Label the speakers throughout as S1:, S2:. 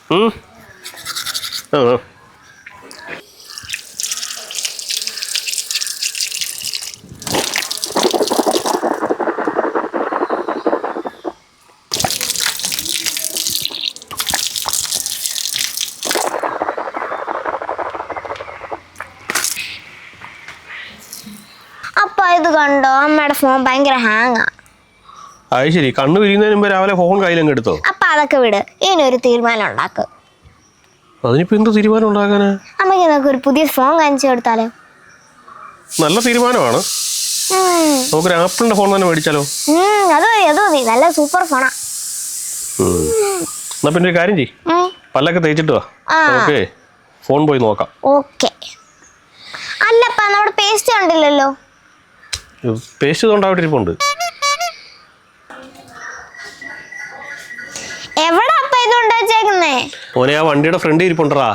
S1: അപ്പൊ ഇത് കണ്ടോ, അമ്മയുടെ ഫോൺ ഭയങ്കര ഹാങ്ങാ.
S2: അത് ശരി, കണ്ണു വിരിയുന്നതിന് മുമ്പ് രാവിലെ ഫോൺ കയ്യിലങ്ങ് എടുത്തോ?
S1: അപ്പൊ അതൊക്കെ വിട്, ഇനി ഒരു തീരുമാനം ഉണ്ടാക്ക്.
S2: അതിനിപ്പോ എന്ത് തീരുമാനം ഉണ്ടാക്കാനാ?
S1: അമ്മയ്ക്ക് നമുക്ക് ഒരു പുതിയ ഫോൺ കാണിച്ചു കൊടുത്താലോ?
S2: നല്ല തീരുമാനമാണ്. നമുക്കൊരു ആപ്പിളിന്റെ ഫോൺ തന്നെ മേടിച്ചാലോ?
S1: അത് മതി, നല്ല സൂപ്പർ ഫോണാ.
S2: എന്നാ പിന്നെ ഒരു കാര്യം ചെയ്യ്, പല്ലൊക്കെ തേച്ചിട്ട് വാ, ഓക്കെ ഫോൺ പോയി നോക്കാം.
S1: ഓക്കെ. അല്ലപ്പാ, നമ്മുടെ പേസ്റ്റ് കണ്ടില്ലല്ലോ.
S2: പേസ്റ്റ് കൊണ്ടാവിടെ ഇരിപ്പുണ്ട്.
S1: എവിടെ അപ്പ ഇത് ഉണ്ടാച്ചേക്കുന്നേ?
S2: മോനെ, ആ വണ്ടിയുടെ ഫ്രണ്ട് ഇരിപ്പുണ്ടറാ.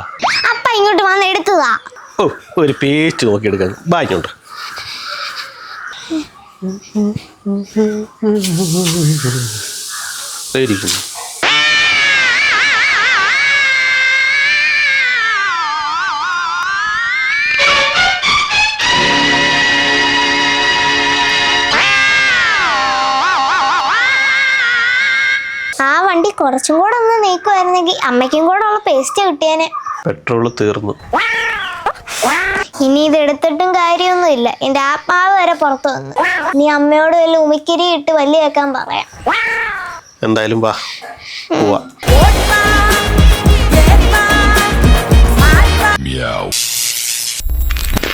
S1: അപ്പ ഇങ്ങോട്ട് വന്ന് എടുത്തതാ.
S2: ഓ, ഒരു പേസ്റ്റ് നോക്കി എടുക്കാൻ ബാക്കിയുണ്ട്.
S1: ആ വണ്ടി കുറച്ചും കൂടെ ഒന്ന് നീക്കുമായിരുന്നെങ്കിൽ അമ്മയ്ക്കും കൂടെ ഉള്ള പേസ്റ്റ് കിട്ടിയേനെ.
S2: പെട്രോള് തീർന്നു.
S1: ഇനി ഇത് എടുത്തിട്ടും കാര്യമൊന്നുമില്ല, എന്റെ ആത്മാവ് വരെ പുറത്തു വന്നു. നീ അമ്മയോട് വല്ല ഉമിക്കിരി ഇട്ട് വലിയ വെക്കാൻ പറയാം.
S2: എന്തായാലും വാ പോവാ.